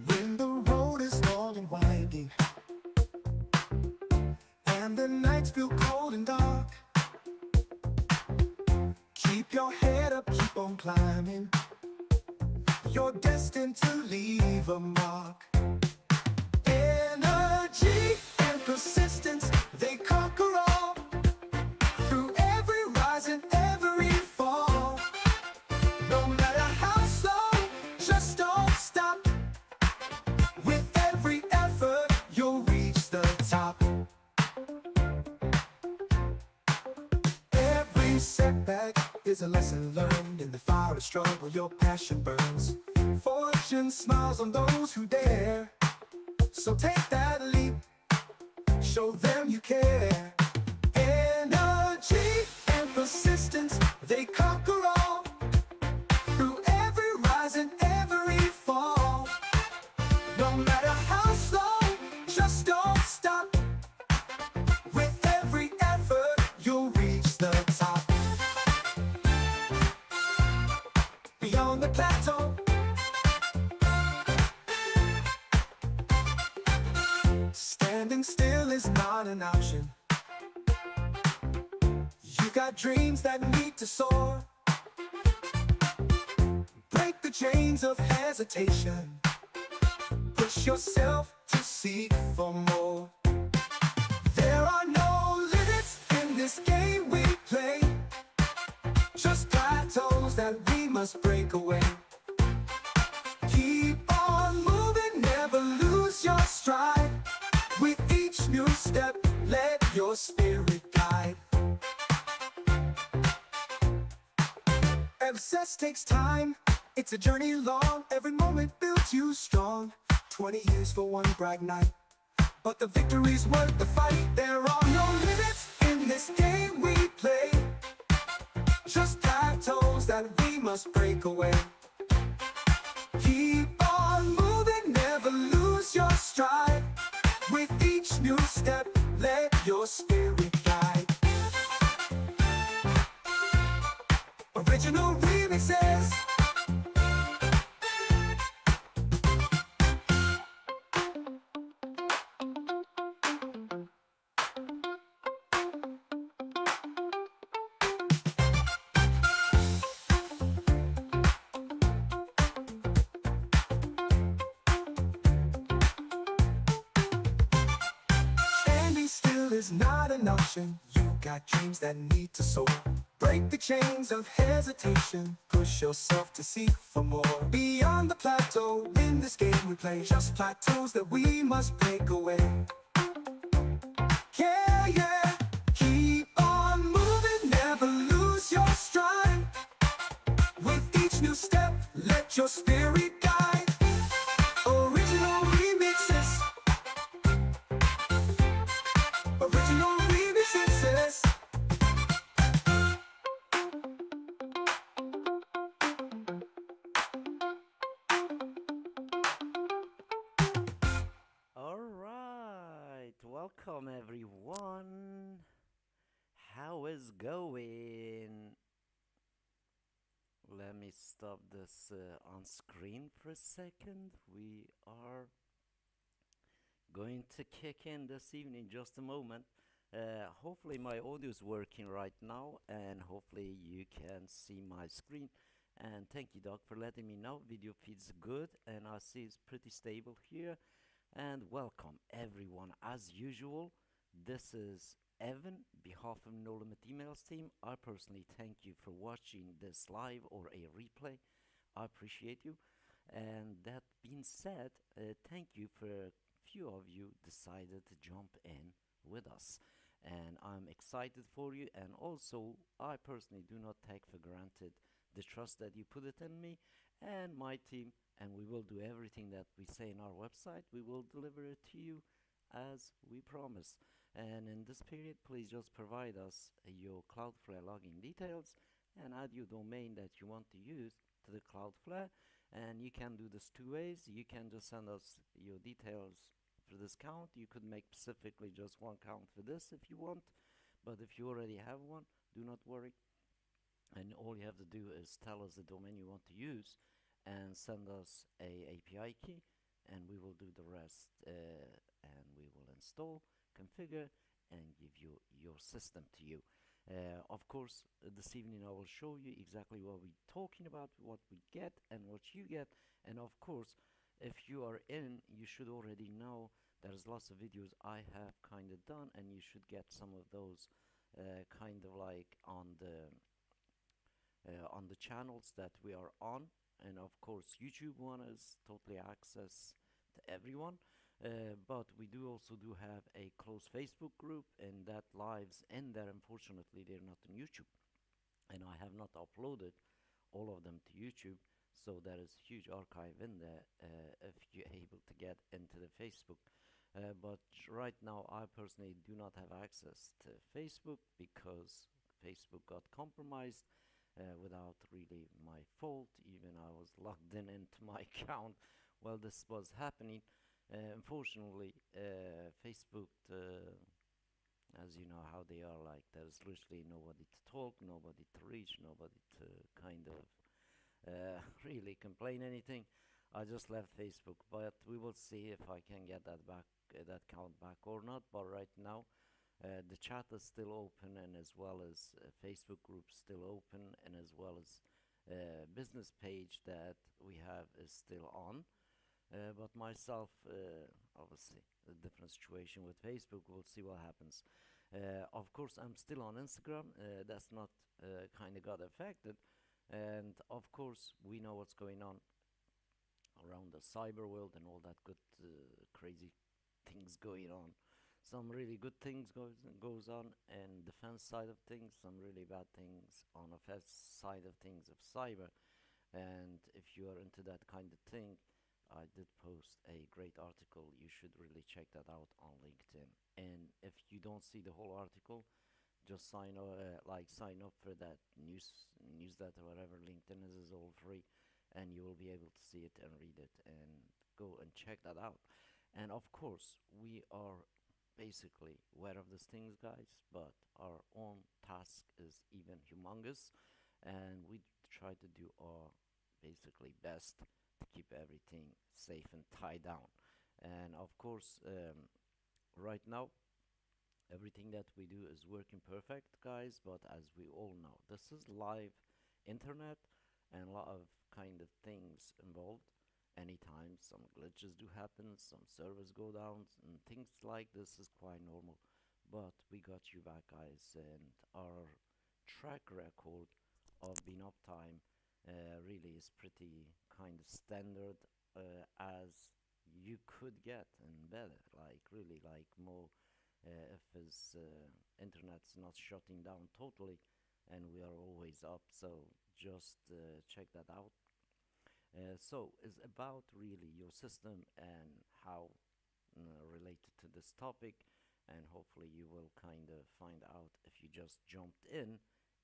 When the road is long and winding and the nights feel cold and dark, keep your head up, keep on climbing. You're destined to leave a mark. Energy and persistence, they conquer all. Through every rise and every fall, no matter how slow, just don't stop. With every effort, you'll reach the top. Every setback is a lesson learned. In the fire of struggle, your passion burns. Fortune smiles on those who dare. So take that leap, show them you care. Energy and persistence, they conquer all. Through every rise and every fall, no matter how slow, just don't stop. With every effort, you'll reach the top. Beyond the plateau, standing still is not an option. You got dreams that need to soar. Break the chains of hesitation. Push yourself to seek for more. There are no limits in this game we play. Just plateaus that we must break away. Keep on moving, never lose your stride. With each new step, let your spirit guide. Every success takes time, it's a journey long. Every moment builds you strong. 20 years for one bright night, but the victory's worth the fight. There are no limits in this game we play. Just plateaus that we must break away. Keep on moving, never lose your stride. With each new step, let your spirit guide. Original remixes. Is not an option. You got dreams that need to soar. Break the chains of hesitation. Push yourself to seek for more. Beyond the plateau, in this game we play. Just plateaus that we must break away. Yeah, yeah. Keep on moving, never lose your stride. With each new step, let your spirit guide. Original remixes. Original remixes. Alright, welcome everyone. How is going? Let me stop this on screen for a second. We are going to kick in this evening just a moment. Hopefully my audio is working right now, and hopefully you can see my screen. And thank you, Doc, for letting me know. Video feeds good, and I see it's pretty stable here. And welcome everyone. As usual, this is Evan, behalf of No Limit Emails team. I personally thank you for watching this live or a replay. I appreciate you. And that being said, thank you for few of you decided to jump in with us, and I'm excited for you. And also, I personally do not take for granted the trust that you put it in me and my team, and we will do everything that we say in our website. We will deliver it to you as we promise. And in this period, please just provide us your Cloudflare login details and add your domain that you want to use to the Cloudflare. And you can do this two ways. You can just send us your details for this count. You could make specifically just one count for this if you want, But if you already have one, do not worry, and all you have to do is tell us the domain you want to use and send us a API key, and we will do the rest, and we will install, configure, and give you your system to you. Of course, this evening I will show you exactly what we're talking about, what we get and what you get. And of course, if you are in, you should already know there's lots of videos I have kind of done, and you should get some of those kind of like on the channels that we are on. And of course, YouTube one is totally access to everyone. But we do also do have a closed Facebook group, and that lives in there. Unfortunately, they're not on YouTube, and I have not uploaded all of them to YouTube. So there is huge archive in there if you're able to get into the Facebook. But right now, I personally do not have access to Facebook because Facebook got compromised without really my fault. Even I was logged in into my account while this was happening. Unfortunately, Facebook, as you know how they are, like there's literally nobody to talk, nobody to reach, nobody to kind of really complain anything. I just left Facebook, but we will see if I can get that back, that count back or not. But right now, the chat is still open, and as well as Facebook group still open, and as well as business page that we have is still on. But myself, obviously, a different situation with Facebook. We'll see what happens. Of course, I'm still on Instagram. That's not kind of got affected. And of course, we know what's going on around the cyber world and all that good, crazy things going on. Some really good things goes on in defense side of things. Some really bad things on offense side of things of cyber. And if you are into that kind of thing, I did post a great article. You should really check that out on LinkedIn. And if you don't see the whole article, just sign up for that newsletter, whatever LinkedIn is all free, and you will be able to see it and read it and go and check that out. And of course, we are basically aware of these things, guys, but our own task is even humongous, and we try to do our basically best to keep everything safe and tied down. And of course, right now, everything that we do is working perfect, guys, but as we all know, this is live internet, and a lot of kind of things involved. Anytime some glitches do happen, some servers go down, and things like this is quite normal. But we got you back, guys, and our track record of being uptime really is pretty kind of standard, as you could get and better. Like really, like more if his internet's not shutting down totally, and we are always up. So just check that out. So it's about really your system and how related to this topic, and hopefully you will kind of find out if you just jumped in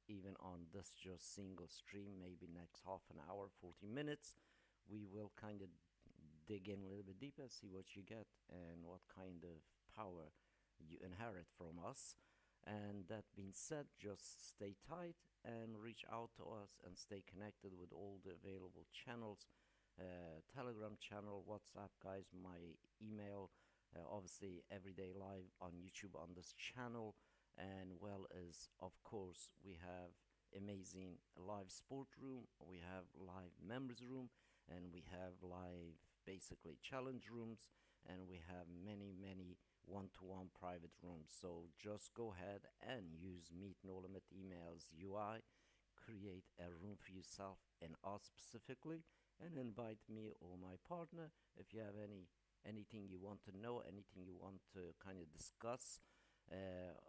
even on this just single stream. Maybe next half an hour, 40 minutes, we will kind of dig in a little bit deeper, see what you get and what kind of power you inherit from us. And that being said, just stay tight and reach out to us and stay connected with all the available channels, Telegram channel, WhatsApp, guys, my email, obviously everyday live on YouTube on this channel, and well as of course we have amazing live sport room, we have live members room, and we have live basically challenge rooms, and we have many one-to-one private rooms. So just go ahead and use Meet No Limit emails UI, create a room for yourself and us specifically, and invite me or my partner if you have anything you want to know, anything you want to kind of discuss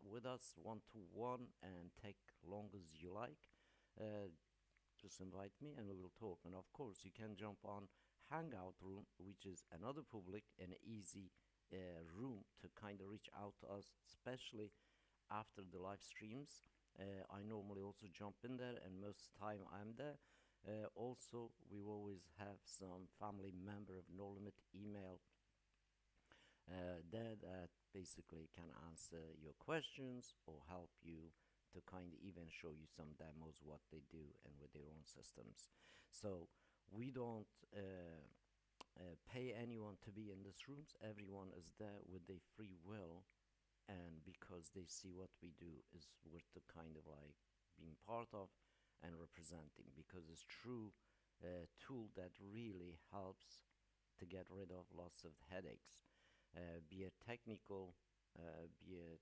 with us one-to-one and take long as you like. Just invite me and we will talk. And of course, you can jump on Hangout room, which is another public and easy room to kind of reach out to us, especially after the live streams. I normally also jump in there, and most of the time I'm there. Also, we always have some family member of No Limit email That basically can answer your questions or help you to kind of even show you some demos what they do and with their own systems. So we don't pay anyone to be in these rooms. Everyone is there with their free will, and because they see what we do is worth the kind of like being part of and representing, because it's true tool that really helps to get rid of lots of headaches, be it technical, be it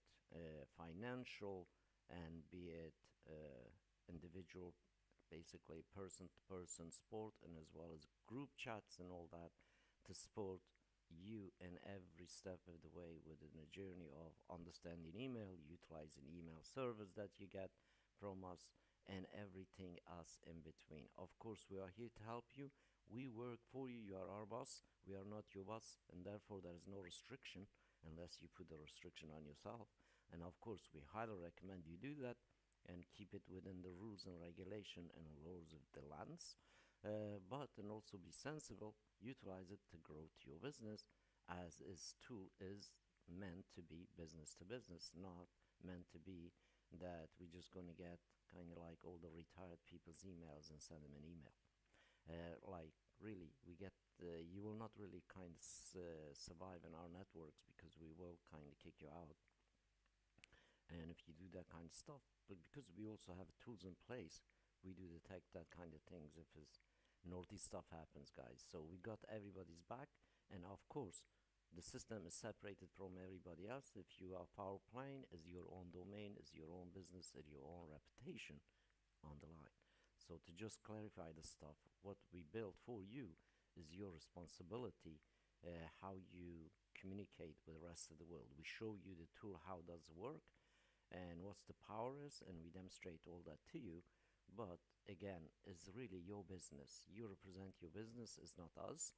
financial, and be it individual, basically person to person sport, and as well as group chats and all that to support you in every step of the way within a journey of understanding email, utilizing email service that you get from us, and everything else in between. Of course, we are here to help you. We work for you. You are our boss. We are not your boss, and therefore there is no restriction unless you put the restriction on yourself. And of course, we highly recommend you do that and keep it within the rules and regulation and laws of the lands. But and also be sensible, utilize it to grow to your business, as this tool is meant to be business to business, not meant to be that we're just going to get kind of like all the retired people's emails and send them an email. Like really, we get you will not really kind of survive in our networks because we will kind of kick you out. And if you do that kind of stuff, but because we also have tools in place, we do detect that kind of things if it's naughty stuff happens, guys. So we got everybody's back, and of course, the system is separated from everybody else. If you are foul playing, is your own domain, is your own business, is your own reputation on the line. So to just clarify the stuff, what we build for you is your responsibility. How you communicate with the rest of the world. We show you the tool how does it work and what's the power is, and we demonstrate all that to you. But again, it's really your business. You represent your business, it's not us.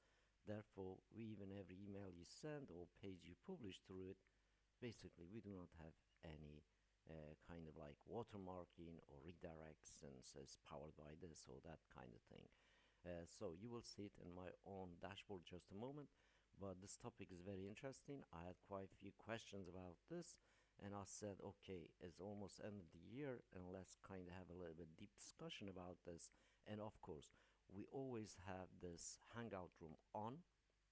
Therefore, we even every email you send or page you publish through it, basically we do not have any kind of like watermarking or redirects and says powered by this or that kind of thing. So you will see it in my own dashboard just a moment. But this topic is very interesting. I had quite a few questions about this, and I said, okay, it's almost end of the year, and let's kind of have a little bit deep discussion about this. And of course, we always have this hangout room on.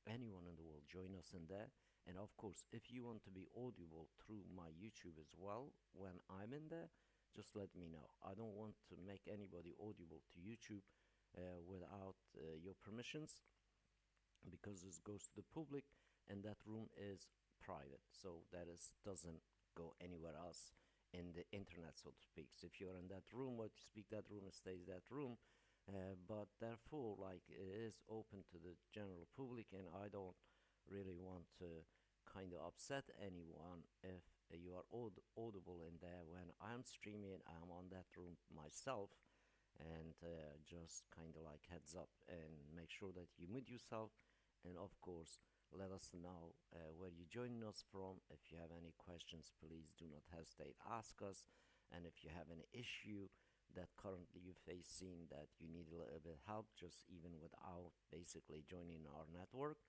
Anyone in the world, join us in there. And of course, if you want to be audible through my YouTube as well when I'm in there, just let me know. I don't want to make anybody audible to YouTube without your permissions, because this goes to the public and that room is private, so that is doesn't go anywhere else in the internet, so to speak. So if you're in that room, what you speak that room, it stays that room. But therefore, like, it is open to the general public, and I don't really want to kind of upset anyone if you are audible in there when I'm streaming. I'm on that room myself, and just kind of like heads up and make sure that you mute yourself. And of course, let us know where you're joining us from. If you have any questions, please do not hesitate, ask us. And if you have an issue that currently you're facing that you need a little bit help, just even without basically joining our network,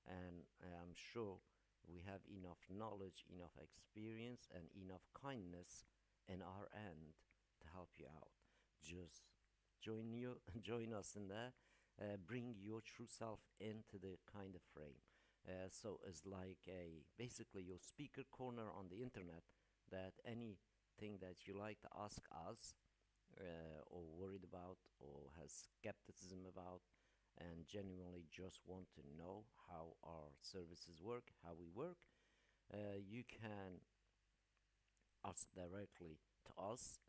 and I'm sure we have enough knowledge, enough experience, and enough kindness in our end to help you out. Just join us in there. Bring your true self into the kind of frame. So it's like a basically your speaker corner on the internet, that anything that you like to ask us, or worried about, or has skepticism about, and genuinely just want to know how our services work, how we work, you can ask directly to us.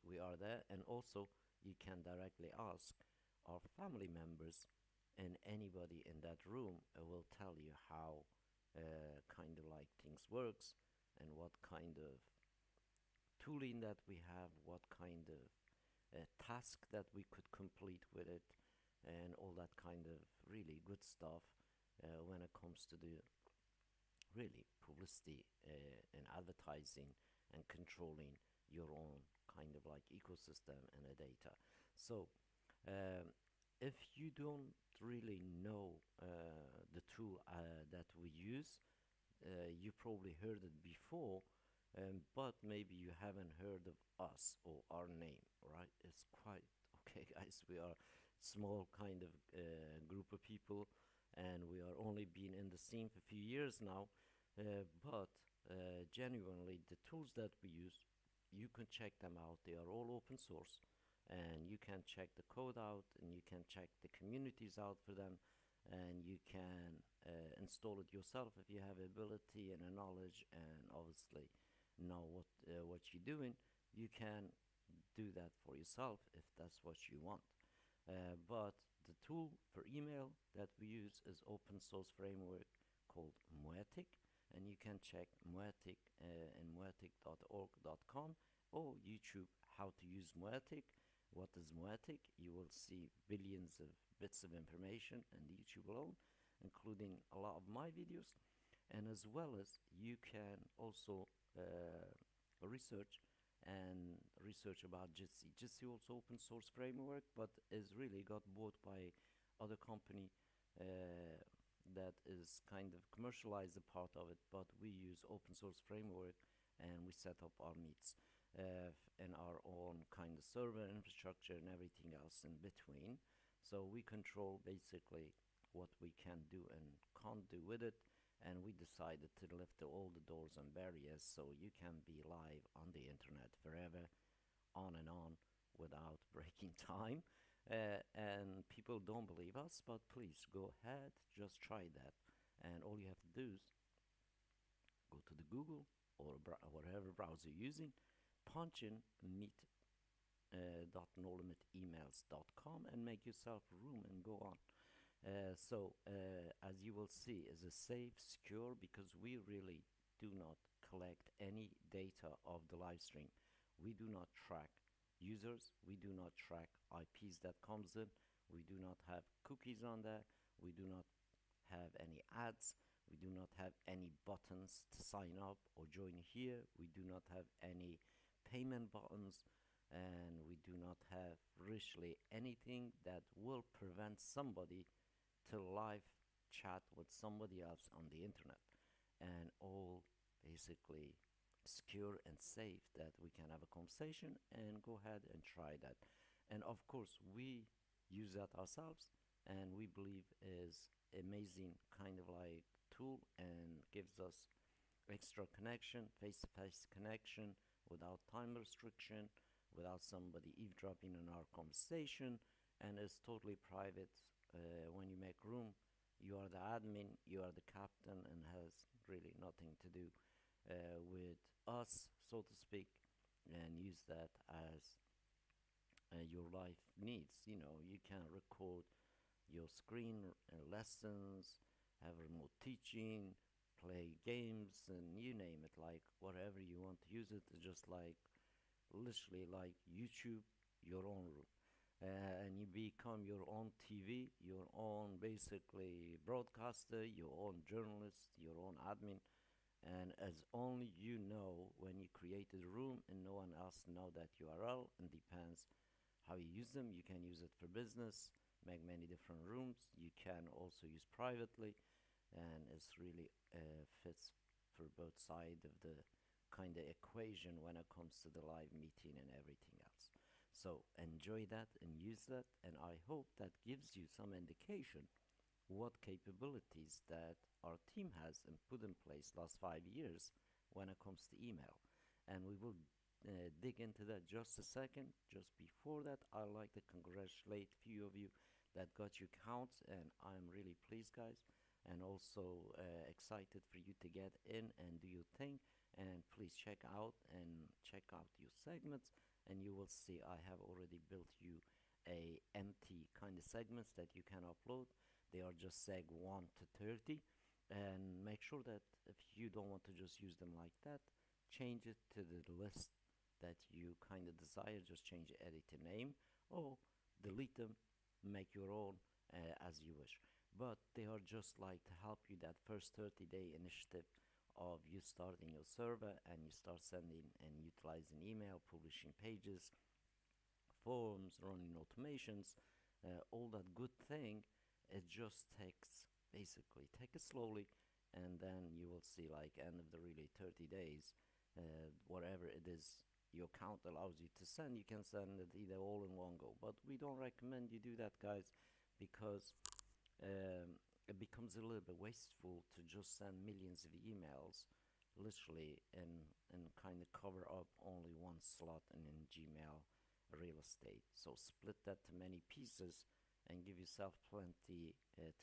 We are there, and also you can directly ask our family members, and anybody in that room will tell you how kind of like things works, and what kind of tooling that we have, what kind of task that we could complete with it, and all that kind of really good stuff when it comes to the really publicity and advertising and controlling your own kind of like ecosystem and the data. So if you don't really know the tool that we use, you probably heard it before, but maybe you haven't heard of us or our name, right? It's quite okay, guys. We are small kind of group of people, and we are only been in the scene for a few years now. But genuinely, the tools that we use, you can check them out. They are all open source, and you can check the code out, and you can check the communities out for them, and you can install it yourself if you have ability and a knowledge, and obviously know what you're doing. You can do that for yourself if that's what you want. But the tool for email that we use is open source framework called Moetic, and you can check Moetic in moetic.org.com or YouTube how to use Moetic. What is Moetic? You will see billions of bits of information in YouTube alone, including a lot of my videos, and as well as you can also research and research about Jitsi. Jitsi also open source framework, but is really got bought by other company that is kind of commercialize a part of it. But we use open source framework, and we set up our meets in our own kind of server infrastructure and everything else in between. So we control basically what we can do and can't do with it, and we decided to lift all the doors and barriers so you can be live on the internet forever, on and on, without breaking time. And people don't believe us, but please go ahead, just try that. And all you have to do is go to the Google or whatever browser you're using, punch in meet .nolimitemails.com and make yourself a room and go on. As you will see, is a safe, secure, because we really do not collect any data of the live stream. We do not track users. We do not track IPs that comes in. We do not have cookies on there. We do not have any ads. We do not have any buttons to sign up or join here. We do not have any payment buttons, and we do not have richly anything that will prevent somebody to live chat with somebody else on the internet, and all basically secure and safe that we can have a conversation and go ahead and try that. And of course we use that ourselves, and we believe is amazing kind of like tool, and gives us extra connection, face-to-face connection, without time restriction, without somebody eavesdropping on our conversation, and it's totally private. When you make room, you are the admin, you are the captain, and has really nothing to do with us, so to speak, and use that as your life needs. You know, you can record your screen lessons, have remote teaching, play games, and you name it, like whatever you want to use it. It's just like literally like YouTube, your own room. And you become your own TV, your own basically broadcaster, your own journalist, your own admin, and as only you know when you created a room, and no one else know that URL, and depends how you use them. You can use it for business, make many different rooms. You can also use privately, and it's really fits for both sides of the kind of equation when it comes to the live meeting and everything else. So enjoy that and use that, and I hope that gives you some indication what capabilities that our team has and put in place last 5 years when it comes to email. And we will dig into that just a second. Just before that, I'd like to congratulate few of you that got your counts, and I'm really pleased, guys, and also excited for you to get in and do your thing. And please check out your segments, and you will see I have already built you a empty kind of segments that you can upload. They are just seg 1 to 30, and make sure that if you don't want to just use them like that, change it to the list that you kind of desire. Just change the editor name or delete them, make your own as you wish. But they are just like to help you that first 30-day initiative of you starting your server, and you start sending and utilizing email, publishing pages, forms, running automations, all that good thing it just takes, basically take it slowly, and then you will see like end of the really 30 days, whatever it is your account allows you to send, you can send it either all in one go. But we don't recommend you do that, guys, because it becomes a little bit wasteful to just send millions of emails literally and kind of cover up only one slot in Gmail real estate. So split that to many pieces and give yourself plenty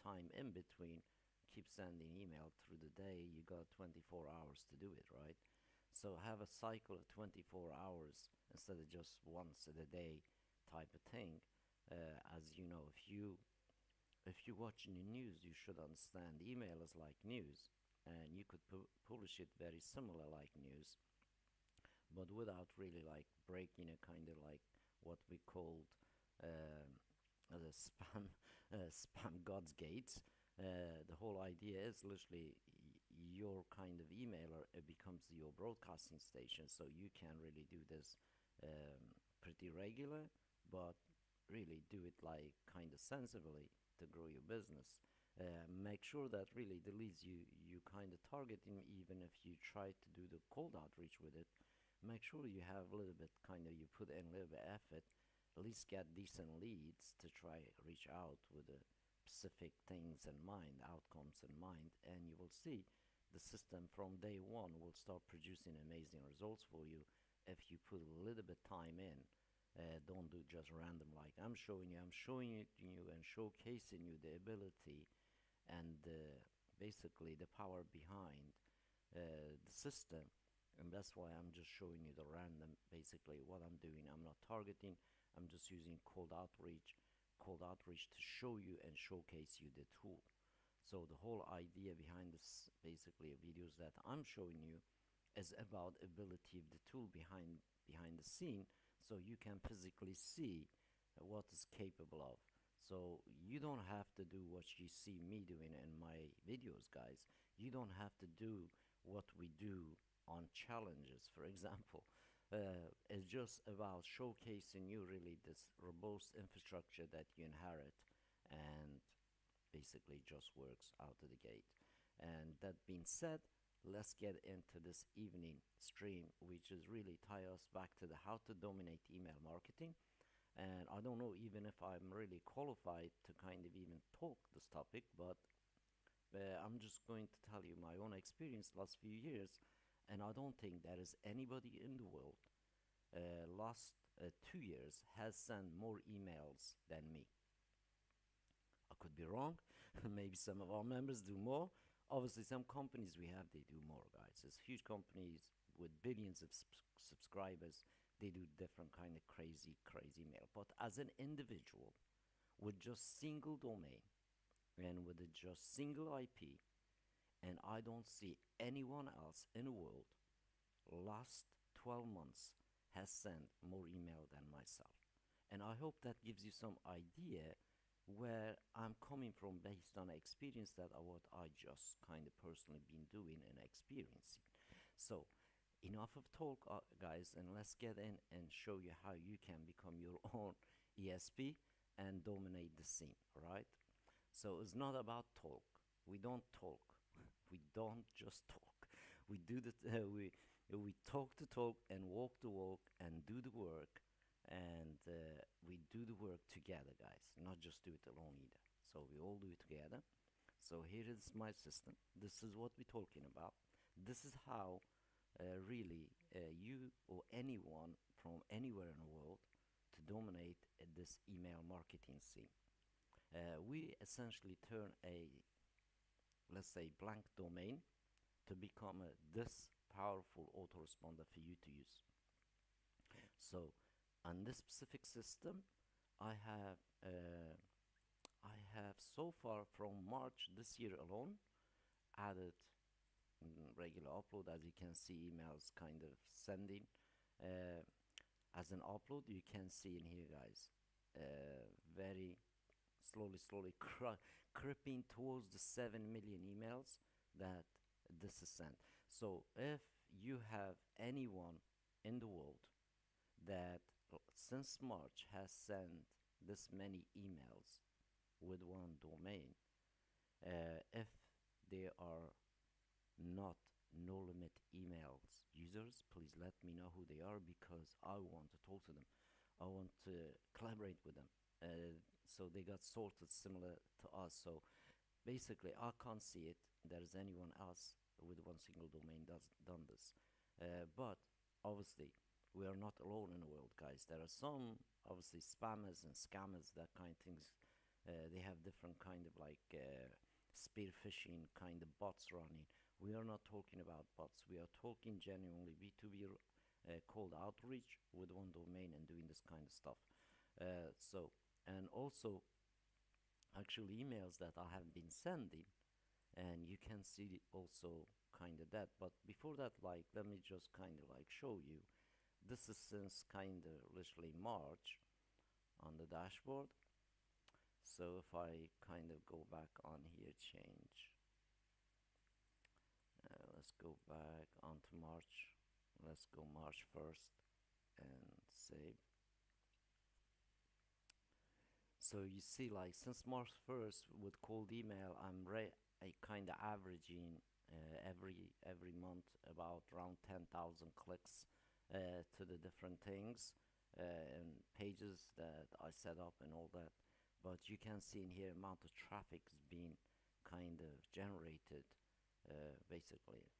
time in between. Keep sending email through the day. You got 24 hours to do it, right? So have a cycle of 24 hours instead of just once a day type of thing. As you know, if you watching the news, you should understand email is like news, and you could publish it very similar like news, but without really like breaking a kind of like what we called the spam spam god's gates. The whole idea is literally your kind of emailer, it becomes your broadcasting station, so you can really do this pretty regular, but really do it like kind of sensibly to grow your business. Make sure that really the leads you kind of targeting, even if you try to do the cold outreach with it, make sure you have a little bit kind of, you put in a little bit effort, at least get decent leads to try reach out with the specific things in mind, outcomes in mind, and you will see the system from day one will start producing amazing results for you if you put a little bit time in. Don't do just random like I'm showing it to you and showcasing you the ability and basically the power behind the system. And that's why I'm just showing you the random, basically what I'm doing. I'm not targeting, I'm just using cold outreach to show you and showcase you the tool. So the whole idea behind this basically videos that I'm showing you is about ability of the tool behind the scene, so you can physically see what is capable of. So you don't have to do what you see me doing in my videos, guys. You don't have to do what we do on challenges, for example. It's just about showcasing you really this robust infrastructure that you inherit, and basically just works out of the gate. And that being said, let's get into this evening stream, which is really tie us back to the how to dominate email marketing. And I don't know even if I'm really qualified to kind of even talk this topic, but I'm just going to tell you my own experience last few years, and I don't think there is anybody in the world last 2 years has sent more emails than me. I could be wrong. Maybe some of our members do more. Obviously, some companies we have, they do more, guys. There's huge companies with billions of subscribers. They do different kind of crazy mail. But as an individual, with just single domain and with a just single IP, and I don't see anyone else in the world last 12 months has sent more email than myself. And I hope that gives you some idea where I'm coming from based on experience that what I just kind of personally been doing and experiencing. So enough of talk, guys, and let's get in and show you how you can become your own ESP and dominate the scene, right? So it's not about talk. We don't talk. We don't just talk. We do the we talk the talk and walk the walk and do the work, and we do the work together, guys. Not just do it alone either. So we all do it together. So here is my system. This is what we're talking about. This is how really you or anyone from anywhere in the world to dominate this email marketing scene. We essentially turn a, let's say, blank domain to become this powerful autoresponder for you to use. So on this specific system, I have so far from March this year alone added regular upload. As you can see, emails kind of sending as an upload. You can see in here, guys, very slowly creeping towards the 7 million emails that this is sent. So if you have anyone in the world that since March has sent this many emails, with one domain. If they are not no limit emails users, please let me know who they are because I want to talk to them. I want to collaborate with them. So they got sorted similar to us. So basically, I can't see it. There's anyone else with one single domain that's done this. But obviously, we are not alone in the world, guys. There are some obviously spammers and scammers, that kind of things. They have different kind of like spear phishing kind of bots running. We are not talking about bots. We are talking genuinely B2B cold outreach with one domain and doing this kind of stuff. And also actual emails that I have been sending, and you can see also kind of that. But before that, like, let me just kind of like show you. This is since kind of literally March on the dashboard. So if I kind of go back on here, change. Let's go back onto March. Let's go March 1st and save. So you see, like, since March 1st with cold email, I kind of averaging every month about around 10,000 clicks to the different things and pages that I set up and all that. But you can see in here amount of traffic is being kind of generated basically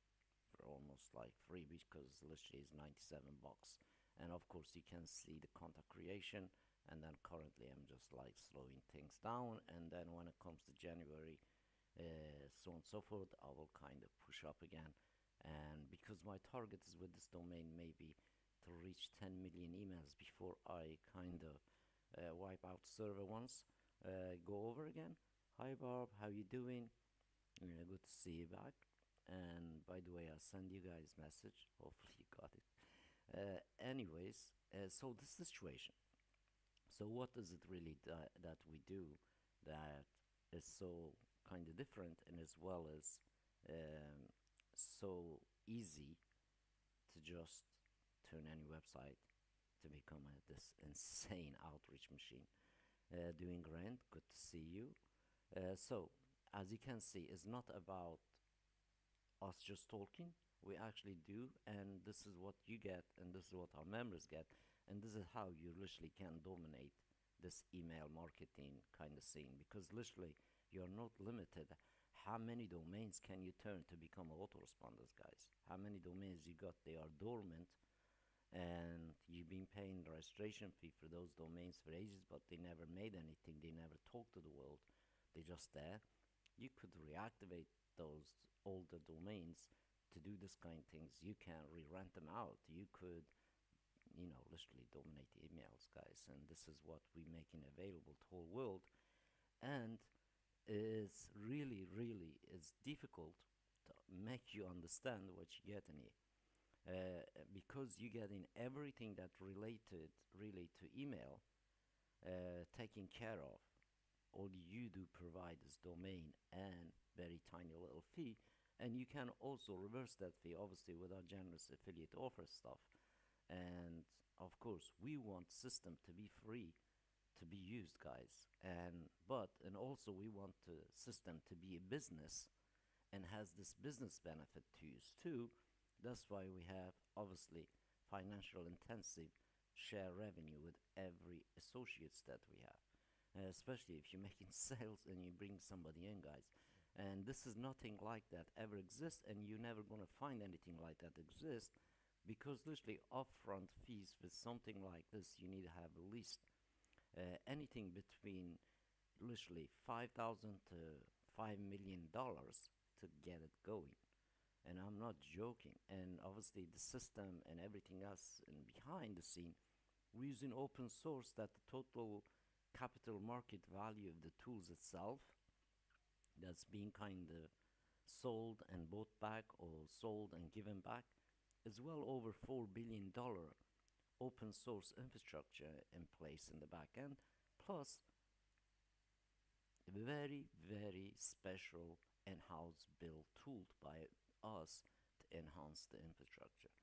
for almost like free because literally is 97 bucks. And of course you can see the contact creation, and then currently I'm just like slowing things down, and then when it comes to January, so on and so forth, I will kind of push up again. And because my target is with this domain maybe to reach 10 million emails before I kind of wipe out server once, go over again. Hi Barb, how you doing? Good to see you back. And by the way, I'll send you guys message. Hopefully you got it. Anyways, so this situation. So what is it really that we do that is so kind of different and as well as so easy to just turn any website to become this insane outreach machine? Doing grand, good to see you. So as you can see, it's not about us just talking. We actually do, and this is what you get, and this is what our members get, and this is how you literally can dominate this email marketing kind of scene, because literally you're not limited. How many domains can you turn to become autoresponders, guys? How many domains you got? They are dormant, and you've been paying the registration fee for those domains for ages, but they never made anything. They never talked to the world. They just there. You could reactivate those older domains to do this kind of things. You can re-rent them out. You could, literally dominate the emails, guys. And this is what we're making available to whole world. And it's really, really, it's difficult to make you understand what you get in here. Because you get in everything that related really to email taken care of. All you do provide is domain and very tiny little fee, and you can also reverse that fee obviously with our generous affiliate offer stuff. And of course we want system to be free to be used, guys, and also we want the system to be a business and has this business benefit to use too. That's why we have obviously financial intensive share revenue with every associates that we have, especially if you're making sales and you bring somebody in, guys. And this is nothing like that ever exists, and you're never gonna find anything like that exist, because literally upfront fees for something like this, you need to have at least anything between literally 5,000 to $5 million to get it going. And I'm not joking. And obviously the system and everything else and behind the scene, we're using open source that the total capital market value of the tools itself that's being kind of sold and bought back or sold and given back is well over $4 billion open source infrastructure in place in the back end, plus a very, very special in-house built tool by us to enhance the infrastructure.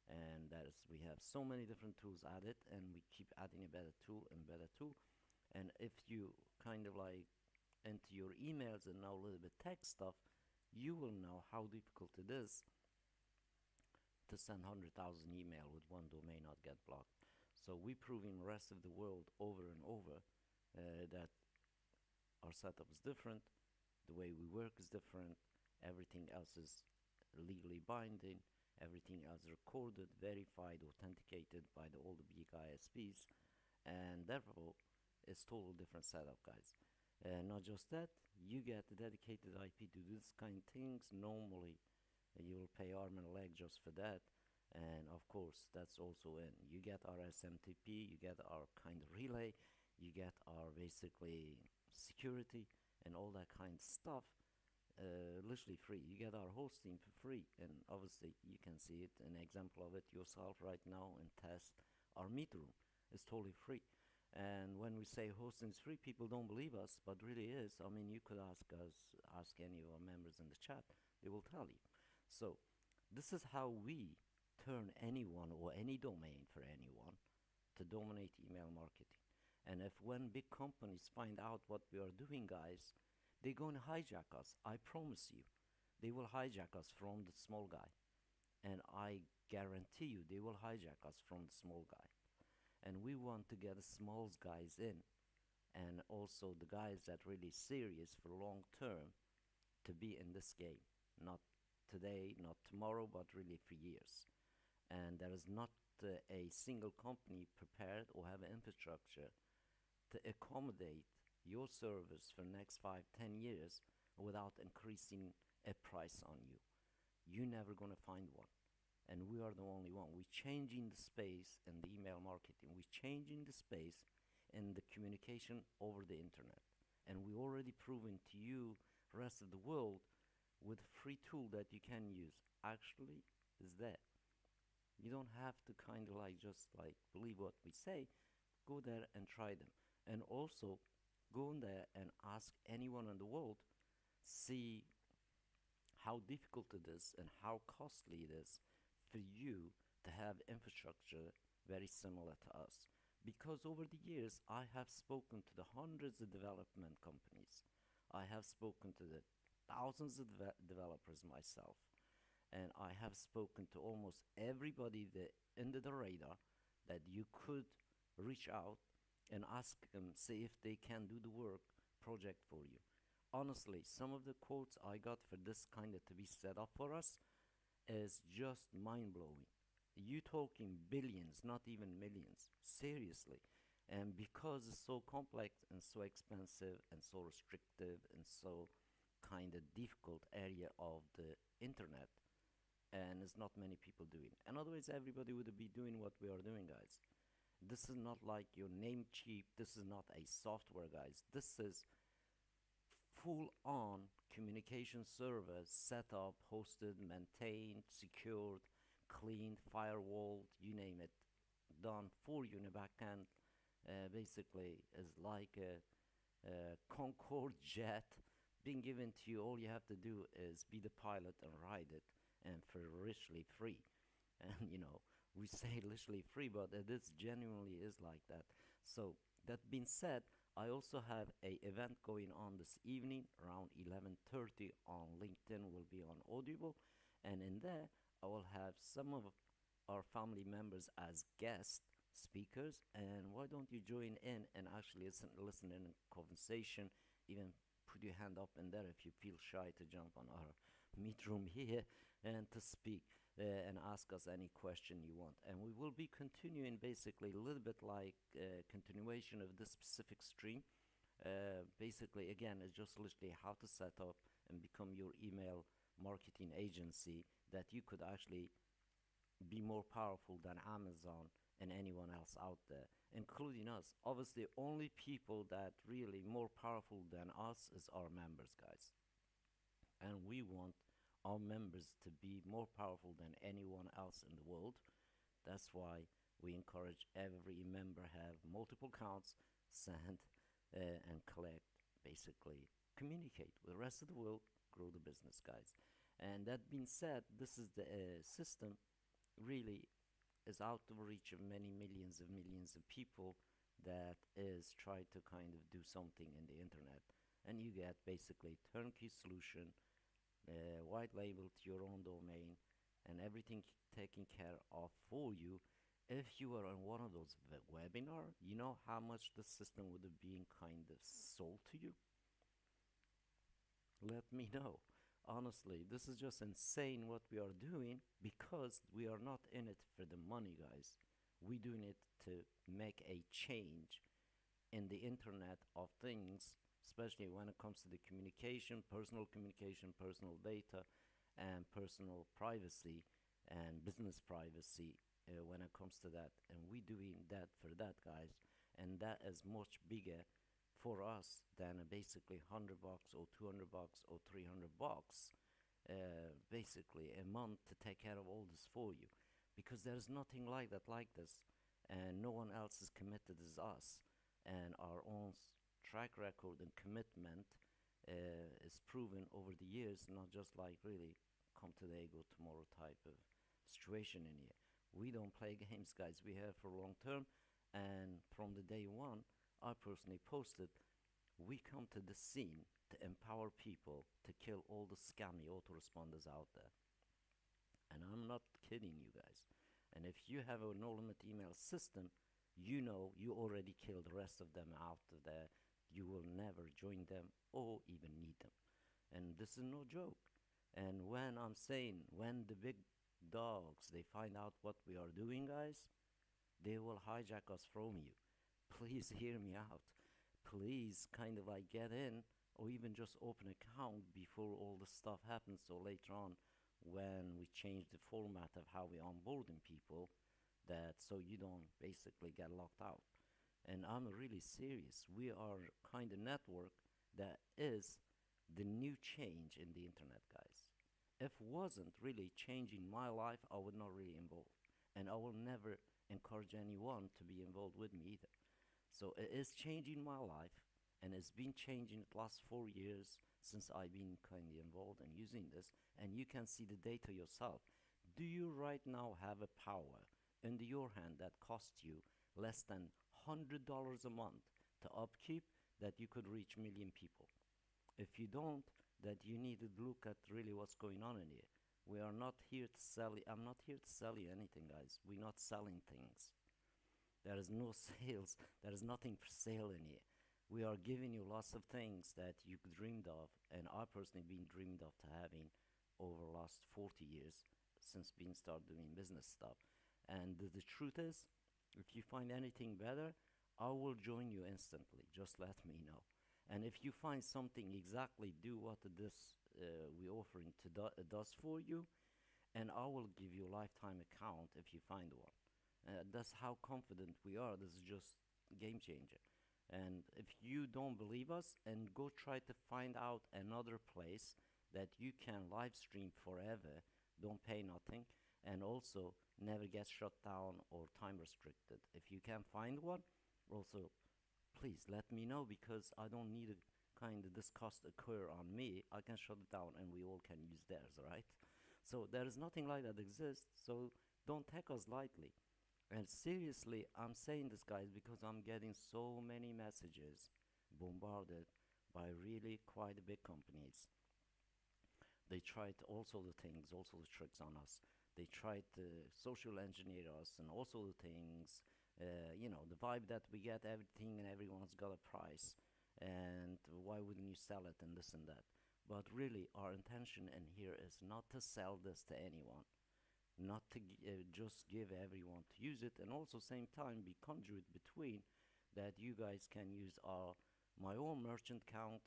And that is, we have so many different tools added, and we keep adding a better tool and better tool. And if you kind of like into your emails and know a little bit tech stuff, you will know how difficult it is to send 100,000 email with one domain not get blocked. So we proving the rest of the world over and over that our setup is different, the way we work is different, everything else is legally binding, everything else recorded, verified, authenticated by all the big ISPs, and therefore it's total different setup, guys. Not just that, you get a dedicated IP to do this kind of things. Normally, you will pay arm and a leg just for that. And of course, that's also in. You get our SMTP, you get our kind of relay, you get our basically security and all that kind of stuff literally free. You get our hosting for free, and obviously you can see it, an example of it yourself right now, and test our meet room. It's totally free. And when we say hosting is free, people don't believe us, but really is. I mean, you could ask us, ask any of our members in the chat, they will tell you. So this is how we turn anyone or any domain for anyone to dominate email marketing. And if when big companies find out what we are doing, guys, they're going to hijack us. I promise you. They will hijack us from the small guy. And I guarantee you they will hijack us from the small guy. And we want to get the small guys in, and also the guys that really serious for long term to be in this game. Not today, not tomorrow, but really for years. And there is not a single company prepared or have an infrastructure to accommodate your service for next 5, 10 years without increasing a price on you. You're never gonna find one. And we are the only one. We're changing the space in the email marketing. We're changing the space in the communication over the internet. And we already proven to you, rest of the world, with a free tool that you can use. Actually, is there. You don't have to kind of like just like believe what we say. Go there and try them. And also, go in there and ask anyone in the world, see how difficult it is and how costly it is for you to have infrastructure very similar to us. Because over the years, I have spoken to the hundreds of development companies. I have spoken to the thousands of developers myself. And I have spoken to almost everybody under the radar that you could reach out and ask them, see if they can do the work project for you. Honestly, some of the quotes I got for this kind of to be set up for us is just mind-blowing. You talking billions, not even millions, seriously. And because it's so complex and so expensive and so restrictive and so kind of difficult area of the internet, and it's not many people doing. And otherwise, everybody would be doing what we are doing, guys. This is not like your name cheap. This is not a software, guys. This is full-on communication server set up, hosted, maintained, secured, cleaned, firewalled, you name it, done for you in the back end. Basically, is like a Concorde jet being given to you. All you have to do is be the pilot and ride it, and for richly free. And we say literally free, but it is genuinely is like that. So that being said, I also have a event going on this evening around 11:30 on LinkedIn. Will be on Audible, and in there I will have some of our family members as guest speakers. And why don't you join in and actually listen in a conversation? Even put your hand up in there if you feel shy to jump on our meet room here and to speak and ask us any question you want. And we will be continuing basically a little bit like continuation of this specific stream. Basically, again, it's just literally how to set up and become your email marketing agency that you could actually be more powerful than Amazon and anyone else out there, including us. Obviously, only people that really more powerful than us is our members, guys. And we want our members to be more powerful than anyone else in the world. That's why we encourage every member have multiple accounts, send and collect, basically communicate with the rest of the world, grow the business, guys. And that being said, this is the system really is out of reach of many millions of people that is try to kind of do something in the internet. and you get basically turnkey solution, white label to your own domain, and everything taken care of for you. If you were on one of those webinar, you know how much the system would have been kind of sold to you? Let me know. Honestly, this is just insane what we are doing because we are not in it for the money, guys. We're doing it to make a change in the Internet of Things, especially when it comes to the communication, personal data, and personal privacy and business privacy when it comes to that. And we're doing that for that, guys. And that is much bigger for us than basically $100 or $200 or $300 basically a month to take care of all this for you, because there's nothing like that like this, and no one else is committed as us, and our own track record and commitment is proven over the years, not just like really come today go tomorrow type of situation in here. We don't play games, guys. We have for long term, and from the day one I personally posted, we come to the scene to empower people to kill all the scammy autoresponders out there. And I'm not kidding you guys. And if you have a no limit email system, you know you already killed the rest of them out of there. You will never join them or even need them. And this is no joke. And when I'm saying, when the big dogs they find out what we are doing, guys, they will hijack us from you. Please hear me out. Please kind of like get in or even just open account before all the stuff happens, so later on when we change the format of how we onboarding people, that so you don't basically get locked out. And I'm really serious. We are kind of network that is the new change in the internet, guys. If wasn't really changing my life, I would not really involve, and I will never encourage anyone to be involved with me either. So it is changing my life, and it's been changing the last 4 years since I've been kind of involved and using this, and you can see the data yourself. Do you right now have a power in your hand that costs you less than $100 a month to upkeep, that you could reach million people? If you don't, that you need to look at really what's going on in here. We are not here to sell you. I'm not here to sell you anything, guys. We're not selling things. There is no sales. There is nothing for sale in here. We are giving you lots of things that you dreamed of, and I personally been dreamed of to having over the last 40 years since being started doing business stuff. And the truth is, if you find anything better, I will join you instantly. Just let me know. And if you find something exactly do what this we offering to does for you, and I will give you a lifetime account if you find one. That's how confident we are. This is just game changer. And if you don't believe us, and go try to find out another place that you can live stream forever, don't pay nothing, and also never get shut down or time restricted. If you can find one, also please let me know, because I don't need a kind of this cost occur on me. I can shut it down and we all can use theirs, right? So there is nothing like that exists, so don't take us lightly. And seriously, I'm saying this, guys, because I'm getting so many messages bombarded by really quite big companies. They tried also the things, also the tricks on us. They tried to social engineer us and also the things, the vibe that we get everything and everyone's got a price. And why wouldn't you sell it and this and that? But really, our intention in here is not to sell this to anyone, not to just give everyone to use it, and also same time be conduit between that you guys can use my own merchant account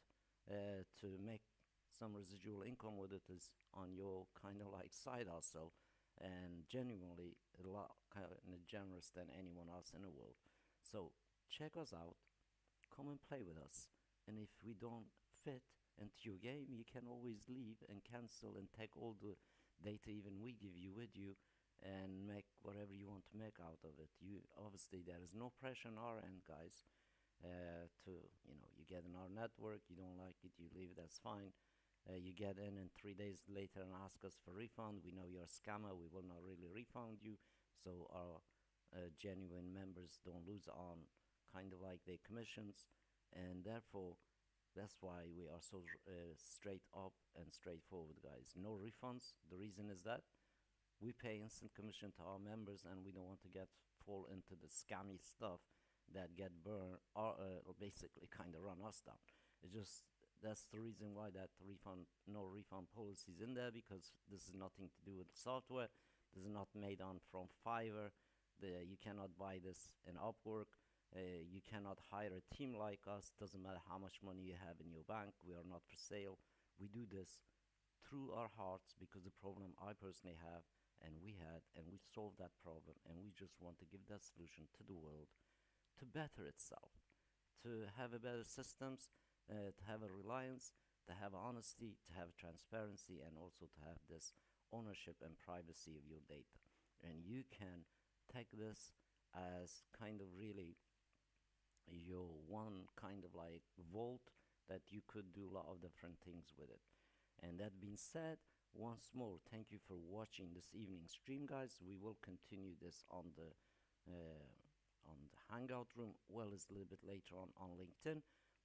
to make some residual income with it is on your kind of like side hustle, and genuinely a lot kind of generous than anyone else in the world. So check us out, come and play with us, and if we don't fit into your game, you can always leave and cancel and take all the data even we give you with you, and make whatever you want to make out of it. You obviously, there is no pressure on our end, guys, to you get in our network, you don't like it, you leave, that's fine. You get in and 3 days later and ask us for refund, we know you're a scammer, we will not really refund you, so our genuine members don't lose on kind of like their commissions. And therefore, That's why we are so straight up and straightforward, guys. No refunds. The reason is that we pay instant commission to our members, and we don't want to get fall into the scammy stuff that get burned or basically kind of run us down. It's just that's the reason why that refund no refund policy is in there, because this is nothing to do with software. This is not made on from Fiverr. You cannot buy this in Upwork. You cannot hire a team like us. Doesn't matter how much money you have in your bank. We are not for sale. We do this through our hearts because the problem I personally have and we had, and we solved that problem, and we just want to give that solution to the world to better itself, to have a better systems, to have a reliance, to have honesty, to have transparency, and also to have this ownership and privacy of your data. And you can take this as kind of really your one kind of like vault that you could do a lot of different things with it. And that being said, once more, thank you for watching this evening stream, guys. We will continue this on the Hangout room, well as a little bit later on LinkedIn.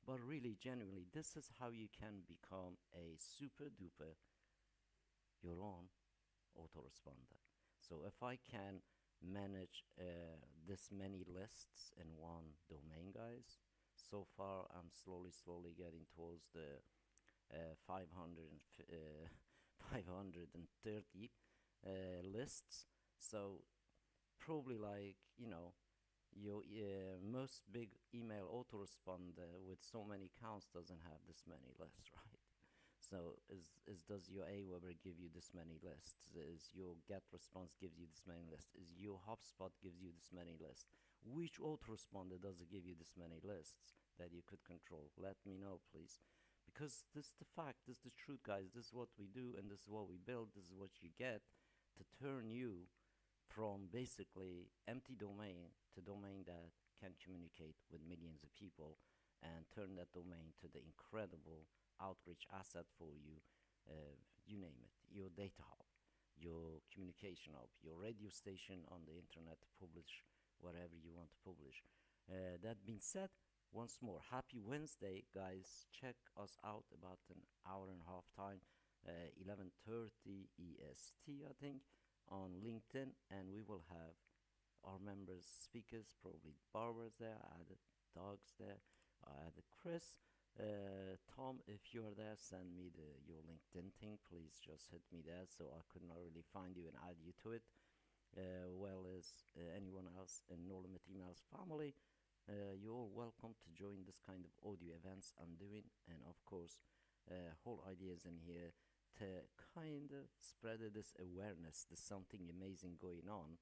But really, genuinely, this is how you can become a super duper your own autoresponder. So if I can manage this many lists in one domain, guys, so far I'm slowly getting towards the 500 530 lists. So probably like your most big email autoresponder with so many accounts doesn't have this many lists, right? So is does your Aweber give you this many lists? Is your get response gives you this many lists? Is your HubSpot gives you this many lists? Which autoresponder does it give you this many lists that you could control? Let me know, please. Because this is the fact, this is the truth, guys. This is what we do, and this is what we build. This is what you get to turn you from basically empty domain to domain that can communicate with millions of people, and turn that domain to the incredible outreach asset for you. You name it, your data hub, your communication hub, your radio station on the internet to publish whatever you want to publish. That being said, once more, happy Wednesday, guys. Check us out about an hour and a half time, 11:30 EST, I think, on LinkedIn, and we will have our members, speakers, probably barbers there. I added dogs there. I added Chris. Tom, if you're there, send me your LinkedIn thing. Please just hit me there, so I could not really find you and add you to it. Well as anyone else in No Limit Emails family. You're all welcome to join this kind of audio events I'm doing, and of course, whole ideas in here to kind of spread this awareness. There's something amazing going on,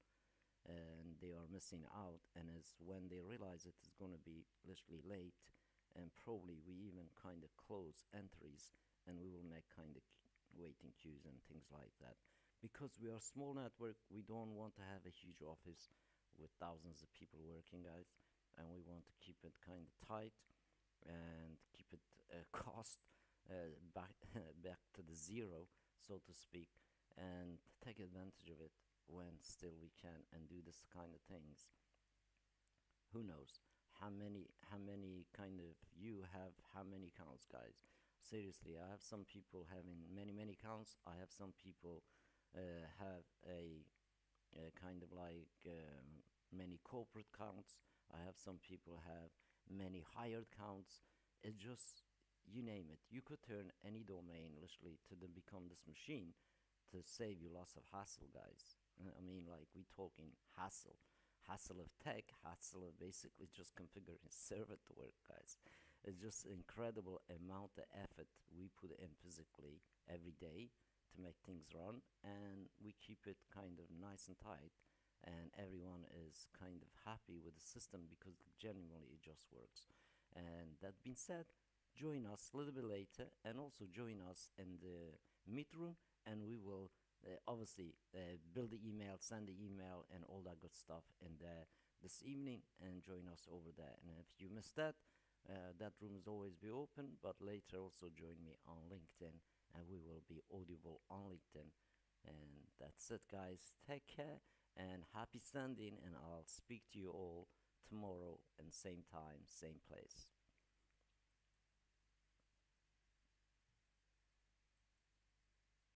and they are missing out. And as when they realize it is going to be literally late, and probably we even kind of close entries, and we will make kind of waiting queues and things like that. Because we are a small network, we don't want to have a huge office with thousands of people working, guys, and we want to keep it kind of tight and keep it cost back back to the zero, so to speak, and take advantage of it when still we can, and do this kind of things. Who knows how many kind of you have how many accounts, guys? Seriously, I have some people having many accounts. I have some people have a kind of like many corporate accounts. I have some people have many hired accounts. It's just, you name it. You could turn any domain literally to then become this machine to save you lots of hassle, guys. I mean, like, we talking hassle of tech, hassle of basically just configuring a server to work, guys. It's just incredible amount of effort we put in physically every day to make things run, and we keep it kind of nice and tight, and everyone is kind of happy with the system because genuinely it just works. And that being said, join us a little bit later, and also join us in the meet room, and we will obviously build the email, send the email, and all that good stuff in there this evening, and join us over there. And if you missed that, that room is always be open, but later also join me on LinkedIn, and we will be audible on LinkedIn. And that's it, guys. Take care and happy standing, and I'll speak to you all tomorrow and same time, same place.